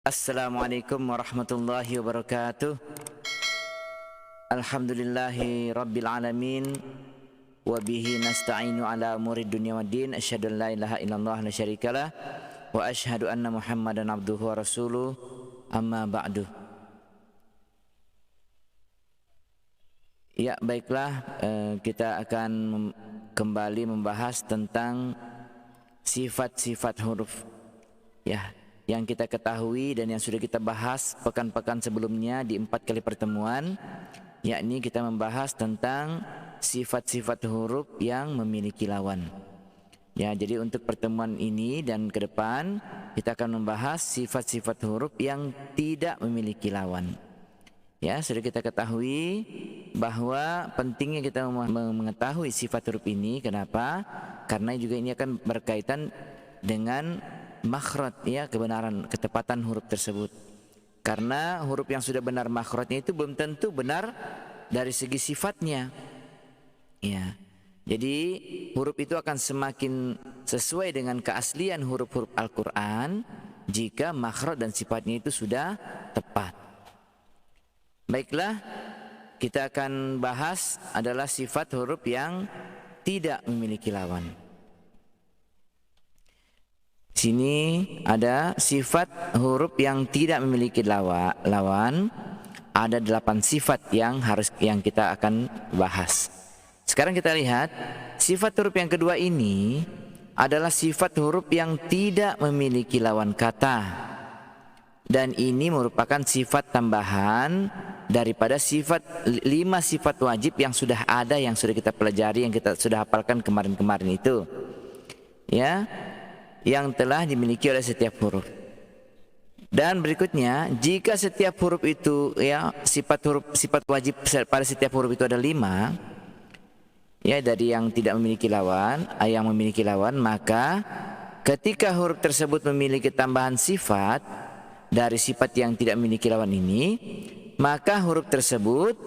Assalamualaikum warahmatullahi wabarakatuh. Alhamdulillahi rabbil alamin. Wabihi nasta'inu ala umuri dunya waddin. Asyhadu an la ilaha illallah la syarikalah. Wa asyhadu anna muhammadan abduhu wa rasuluh. Amma ba'du. Ya, baiklah, kita akan kembali membahas tentang sifat-sifat huruf, ya, yang kita ketahui dan yang sudah kita bahas pekan-pekan sebelumnya di 4 kali pertemuan, yakni kita membahas tentang sifat-sifat huruf yang memiliki lawan. Ya, jadi untuk pertemuan ini dan ke depan kita akan membahas sifat-sifat huruf yang tidak memiliki lawan. Ya, sudah kita ketahui bahwa pentingnya kita mengetahui sifat huruf ini. Kenapa? Karena juga ini akan berkaitan dengan makhraj, ya, kebenaran, ketepatan huruf tersebut. Karena huruf yang sudah benar makhrajnya itu belum tentu benar dari segi sifatnya. Ya. Jadi huruf itu akan semakin sesuai dengan keaslian huruf-huruf Al-Qur'an jika makhraj dan sifatnya itu sudah tepat. Baiklah, kita akan bahas adalah sifat huruf yang tidak memiliki lawan. Sini ada sifat huruf yang tidak memiliki lawan. Ada 8 sifat yang kita akan bahas. Sekarang kita lihat sifat huruf yang kedua ini adalah sifat huruf yang tidak memiliki lawan kata. Dan ini merupakan sifat tambahan daripada 5 sifat wajib yang sudah ada, yang sudah kita pelajari, yang kita sudah hafalkan kemarin-kemarin itu. Ya, yang telah dimiliki oleh setiap huruf. Dan berikutnya, jika setiap huruf itu, ya, sifat wajib pada setiap huruf itu ada 5, ya, dari yang tidak memiliki lawan, yang memiliki lawan, maka ketika huruf tersebut memiliki tambahan sifat dari sifat yang tidak memiliki lawan ini, maka huruf tersebut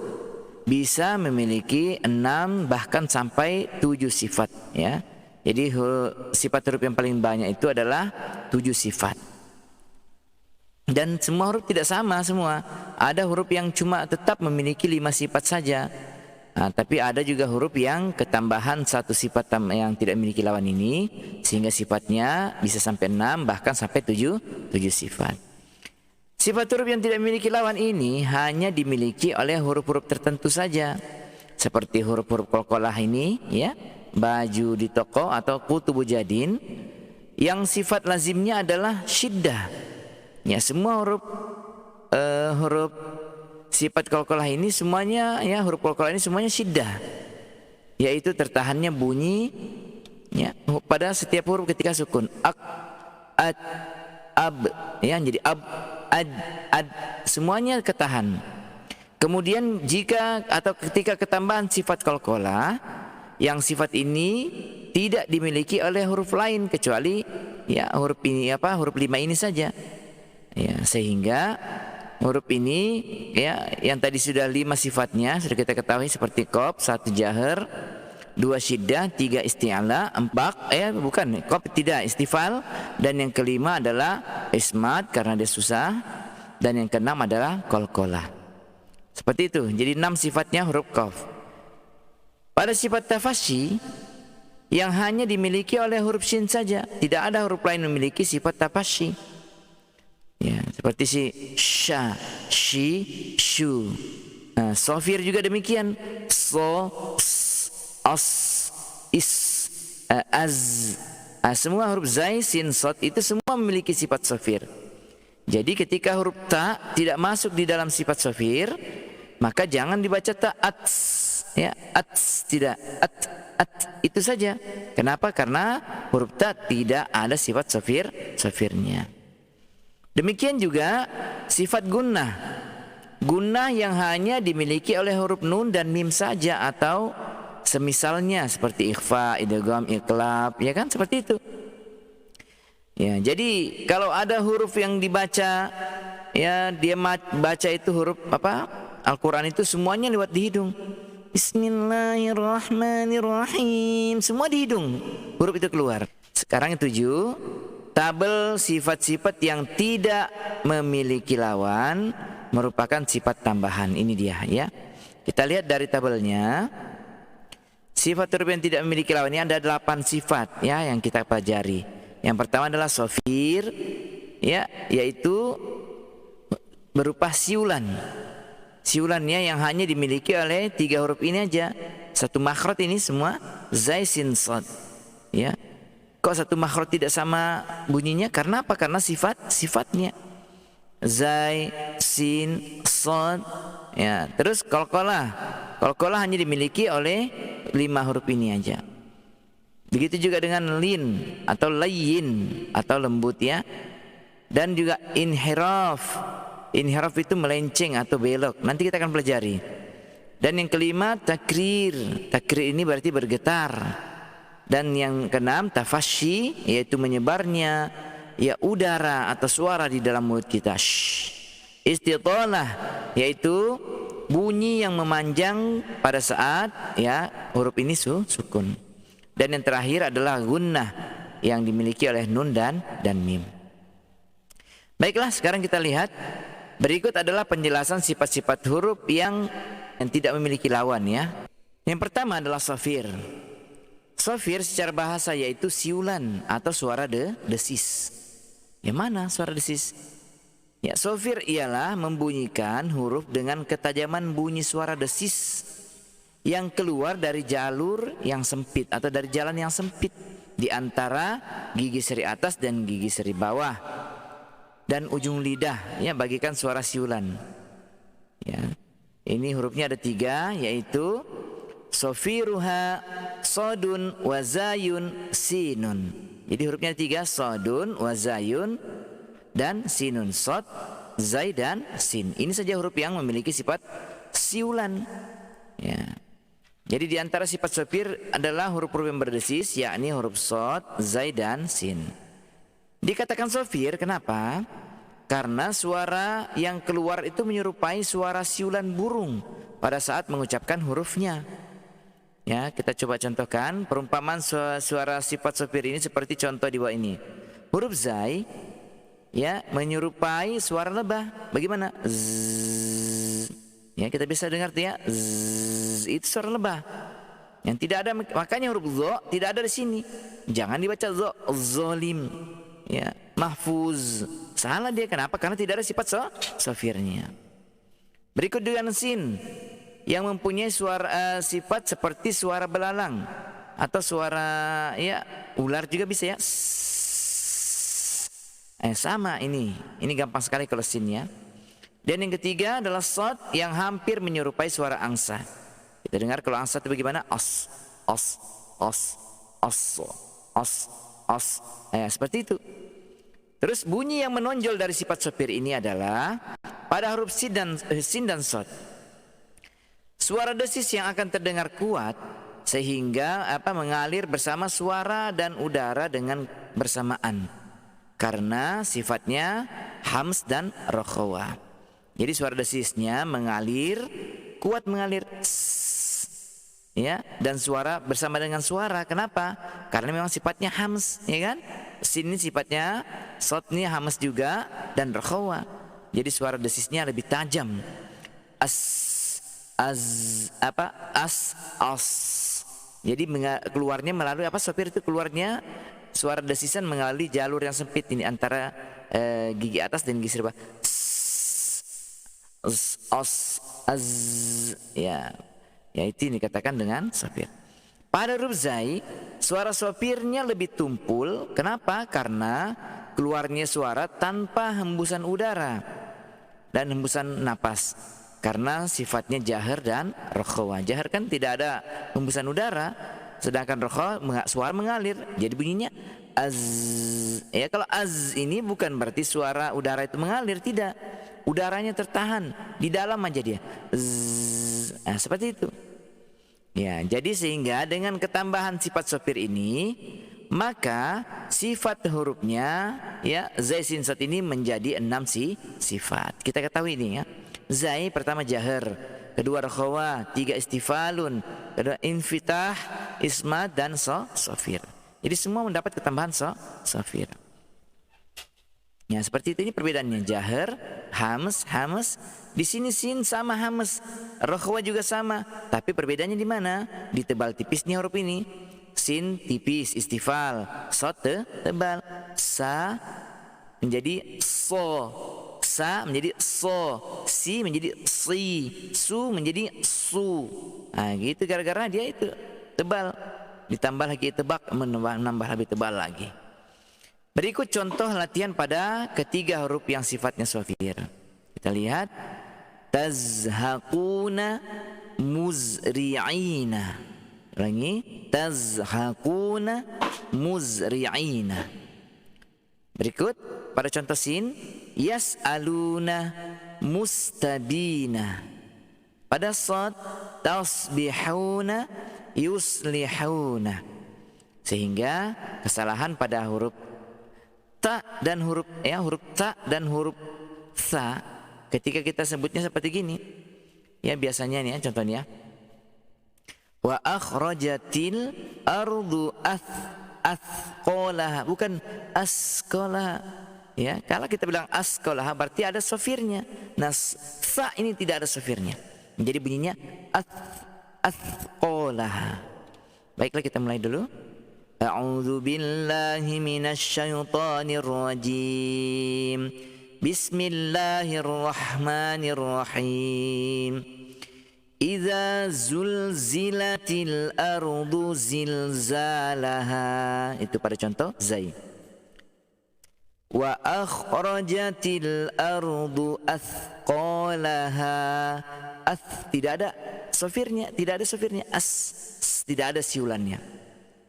bisa memiliki 6 bahkan sampai 7 sifat, ya. Jadi sifat huruf yang paling banyak itu adalah 7 sifat. Dan semua huruf tidak sama semua. Ada huruf yang cuma tetap memiliki 5 sifat saja. Nah, tapi ada juga huruf yang ketambahan 1 sifat yang tidak memiliki lawan ini, sehingga sifatnya bisa sampai 6 bahkan sampai 7 sifat. Sifat huruf yang tidak memiliki lawan ini hanya dimiliki oleh huruf-huruf tertentu saja. Seperti huruf-huruf qalqalah ini, ya, baju di toko atau kutubu jadin, yang sifat lazimnya adalah syiddah. Ya, semua huruf sifat qalqalah ini semuanya, ya, huruf qalqalah ini semuanya syiddah, yaitu tertahannya bunyi, ya, pada setiap huruf ketika sukun. Ak, ad, ab, ya, jadi ab, ad, semuanya ketahan. Kemudian jika atau ketika ketambahan sifat qalqalah, yang sifat ini tidak dimiliki oleh huruf lain kecuali, ya, huruf ini, huruf 5 ini saja. Ya, sehingga huruf ini, ya, yang tadi sudah 5 sifatnya sudah kita ketahui, seperti qaf 1 jahar, 2 syiddah, 3 isti'ala, 4 qaf tidak istifal, dan yang kelima adalah ismat karena dia susah, dan yang keenam adalah qalqalah. Seperti itu. Jadi 6 sifatnya huruf qaf. Pada sifat tafasyi yang hanya dimiliki oleh huruf shin saja, tidak ada huruf lain memiliki sifat tafasyi. Ya, seperti si sha, shi, shu. Nah, sofir juga demikian. So, as, is, az. Semua huruf zai, sin, sod itu semua memiliki sifat sofir. Jadi ketika huruf ta tidak masuk di dalam sifat sofir, maka jangan dibaca ta, ats, ya, ats, tidak, at, itu saja. Kenapa? Karena huruf ta tidak ada sifat sofirnya. Demikian juga sifat gunnah. Gunnah yang hanya dimiliki oleh huruf nun dan mim saja atau semisalnya, seperti ikhfa, idgham, iqlab, ya kan, seperti itu. Ya, jadi kalau ada huruf yang dibaca, ya, dia baca itu huruf Al-Qur'an itu semuanya lewat di hidung. Bismillahirrahmanirrahim, semua di hidung huruf itu keluar. Sekarang yang 7, tabel sifat-sifat yang tidak memiliki lawan merupakan sifat tambahan. Ini dia ya. Kita lihat dari tabelnya. Sifat huruf yang tidak memiliki lawan ini ada 8 sifat ya yang kita pelajari. Yang pertama adalah sofir ya, yaitu berupa siulan. Siulannya yang hanya dimiliki oleh 3 huruf ini aja. Satu makhraj ini semua zai sin shad. Ya. Kok satu makhraj tidak sama bunyinya? Karena apa? Karena sifatnya. Zai, sin, shad. Ya, terus qalqalah. Qalqalah hanya dimiliki oleh 5 huruf ini aja. Begitu juga dengan lin atau layyin atau lembut ya. Dan juga inhiraf. Inhiraf itu melenceng atau belok. Nanti kita akan pelajari. Dan yang kelima takrir. Takrir ini berarti bergetar. Dan yang keenam tafasyi, yaitu menyebarnya ya udara atau suara di dalam mulut kita. Istitalah, yaitu bunyi yang memanjang pada saat ya huruf ini sukun. Dan yang terakhir adalah gunnah yang dimiliki oleh nun dan mim. Baiklah, sekarang kita lihat berikut adalah penjelasan sifat-sifat huruf yang tidak memiliki lawan ya. Yang pertama adalah safir. Safir secara bahasa yaitu siulan atau suara desis. Yang mana suara desis? Ya, safir ialah membunyikan huruf dengan ketajaman bunyi suara desis yang keluar dari jalur yang sempit atau dari jalan yang sempit di antara gigi seri atas dan gigi seri bawah dan ujung lidah ya, bagikan suara siulan. Ya. Ini hurufnya ada 3 yaitu sofiruha, sodun, wazayun, sinun. Jadi hurufnya 3, sodun, wazayun, dan sinun. Sod, zai, dan sin. Ini saja huruf yang memiliki sifat siulan. Ya. Jadi di antara sifat sofir adalah huruf-huruf yang berdesis, yakni huruf sod, zai, dan sin. Dikatakan sofir, kenapa? Karena suara yang keluar itu menyerupai suara siulan burung pada saat mengucapkan hurufnya. Ya, kita coba contohkan perumpamaan suara sifat sofir ini seperti contoh di bawah ini. Huruf zai ya menyerupai suara lebah. Bagaimana? Zzz. Ya, kita bisa dengar tuh ya. Zzz, itu suara lebah. Yang tidak ada, makanya huruf zo tidak ada di sini. Jangan dibaca zo, zolim. Ya, mahfuz. Salah dia, kenapa? Karena tidak ada sifat sofirnya. Berikut dengan sin yang mempunyai suara sifat seperti suara belalang atau suara ya ular juga bisa ya. Sama ini gampang sekali kalau sin ya. Dan yang ketiga adalah sod yang hampir menyerupai suara angsa. Kita dengar kalau angsa itu bagaimana? Os, os, os, os, os, os. Seperti itu. Terus bunyi yang menonjol dari sifat sofir ini adalah pada huruf sin dan sod. Suara desis yang akan terdengar kuat sehingga mengalir bersama suara dan udara dengan bersamaan. Karena sifatnya hams dan rokhawah. Jadi suara desisnya mengalir, kuat mengalir. Ya, dan suara bersama dengan suara. Kenapa? Karena memang sifatnya hams, ya kan? Sini sifatnya sodnya hams juga dan rokhawah. Jadi suara desisnya lebih tajam. As. Jadi keluarnya melalui sopir itu keluarnya suara desisan melalui jalur yang sempit ini antara gigi atas dan gigi bawah. Ya. Ya, itu dikatakan dengan sopir. Pada huruf zai, suara sopirnya lebih tumpul. Kenapa? Karena keluarnya suara tanpa hembusan udara dan hembusan napas. Karena sifatnya jahar dan rokhawah. Jahar kan tidak ada hembusan udara, sedangkan rokhawah suara mengalir. Jadi bunyinya az. Ya, kalau az ini bukan berarti suara udara itu mengalir, tidak. Udaranya tertahan di dalam aja dia. Seperti itu. Ya, jadi sehingga dengan ketambahan sifat sopir ini, maka sifat hurufnya ya zai sin sod ini menjadi 6 sifat. Kita ketahui ini ya. Zai pertama jahar, kedua rokhawah, 3 istifalun, kedua infitah, ismat, dan sofir. Jadi semua mendapat ketambahan sofir. Ya, seperti itu, ini perbedaannya. Jahar, hams. Di sini sin sama hams. Rokhwa juga sama. Tapi perbedaannya di mana? Di tebal tipisnya huruf ini. Sin tipis, istifal. Sod tebal. Sa menjadi so. Sa menjadi so. Si menjadi si. Su menjadi su. Nah, gitu gara-gara dia itu tebal. Ditambah lagi tebak, menambah lebih tebal lagi. Berikut contoh latihan pada ketiga huruf yang sifatnya shafir. Kita lihat. Tazhaquna muzri'ina. Ulangi. Tazhaquna muzri'ina. Berikut pada contoh sin. Yas'aluna mustabina. Pada sad. Tasbihuna yuslihuna. Sehingga kesalahan pada huruf ta dan huruf ta dan huruf tha ketika kita sebutnya seperti gini. Ya, biasanya nih ya, contohnya. Wa akhrajatil ardu athqalaha, bukan asqalaha. Ya, kalau kita bilang asqalaha berarti ada shafirnya. Nah, tha ini tidak ada shafirnya. Jadi bunyinya athqalaha. Baiklah, kita mulai dulu. A'udzu billahi minasyaitonir rajim. Bismillahirrahmanirrahim. Idza zulzilatil ardu zilzalaha. Itu pada contoh zai. Wa akhrajatil ardu athqalaha. Tidak ada shafirnya, tidak ada siulannya.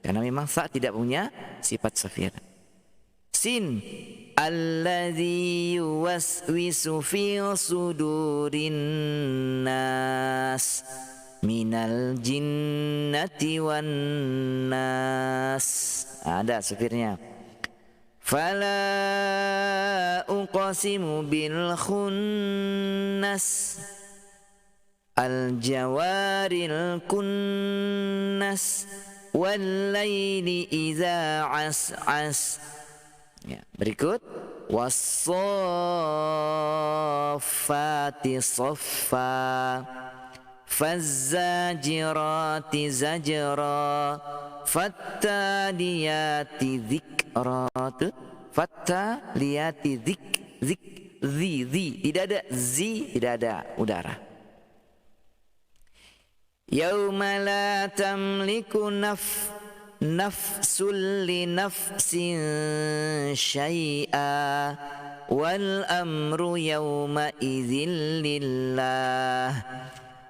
Karena memang sa tidak punya sifat shafir. Sin. Alladzi yuwaswisu fi sudurin nas minal jinnati wan nas. Ada shafirnya. Fala uqsimu bil khunnas al jawaril kunnas wal-laili idza as'as. Ya, berikut was-saffati saffa faz-zajirati zajra fattaliyati dzikra. Fattaliyati zi tidak ada zi, tidak ada udara. Yauma la tamliku nafsul li nafsin syai'a wal amru yawma idzin lillah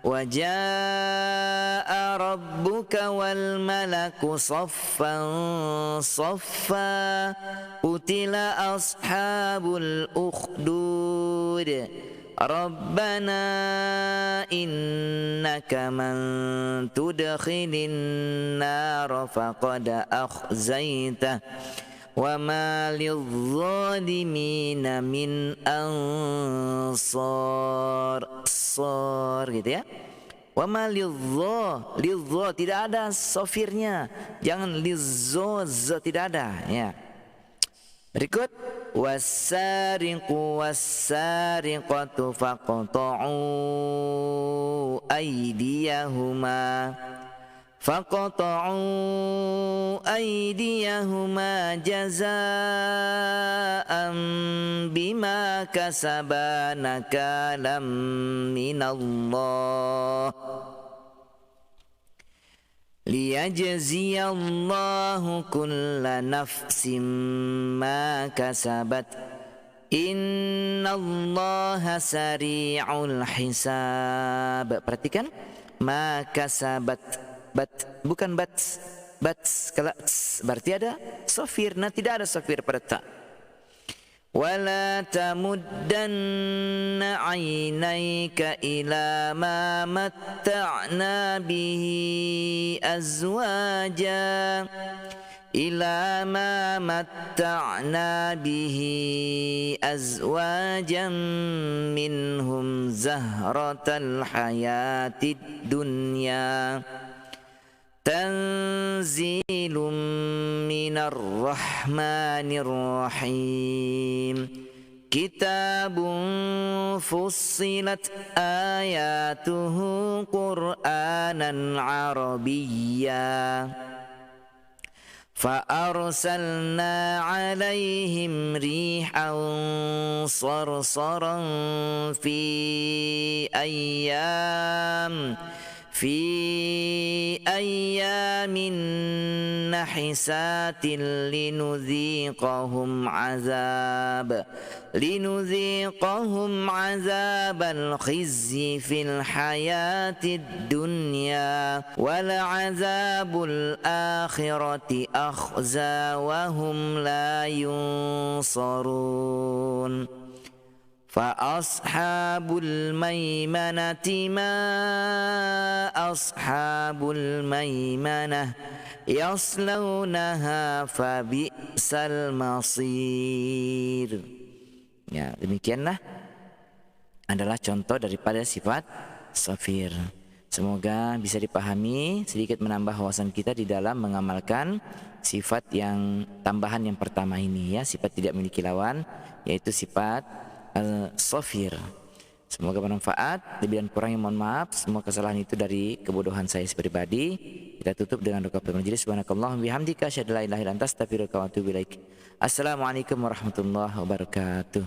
wa jaa'a rabbuka wal malaku saffan saffa qutila ashabul ukhdud. Rabbana innaka man tudkhilin nar faqad akhzaitah wa ma lidh-dhalimina min ansar. Gitu ya. Wa ma lidh tidak ada shafirnya. Jangan lidh tidak ada ya. Berikut was-sariqu was-sariqatu faqta'u aydiyahuma jazaa'an bima kasaba nakalam minallah liyajziyallahu kulla nafsin ma kasabat innallaha sari'ul hisab. Perhatikan ma kasabat, bukan bats. Kalau berarti ada shafir. Nah, tidak ada shafir pada ta. Wala tamuddanna 'ainaika ila ma matta'na bihi azwaja minhum zahratal hayatid dunya Tanzilum minar rahmanir rahim. Kitabun fussilat ayatuhu Qur'anan Arabiyya. فأرسلنا عليهم ريحا صرصرا في أيام نحسات لنذيقهم عذاب الخزي في الحياة الدنيا ولعذاب الآخرة أخزى وهم لا ينصرون. فأصحاب الميمنة ما أصحاب الميمنة يصلونها فبئس المصير. Ya, demikianlah adalah contoh daripada sifat safir. Semoga bisa dipahami, sedikit menambah wawasan kita di dalam mengamalkan sifat yang tambahan yang pertama ini, ya, sifat tidak memiliki lawan, yaitu sifat safir. Semoga bermanfaat. Lebih dan kurangnya mohon maaf. Semua kesalahan itu dari kebodohan saya pribadi. Kita tutup dengan doa kafaratul majlis. Subhanakallahumma bihamdika asyhadu an la ilaha illa anta astaghfiruka wa atubu ilaik. Assalamualaikum warahmatullahi wabarakatuh.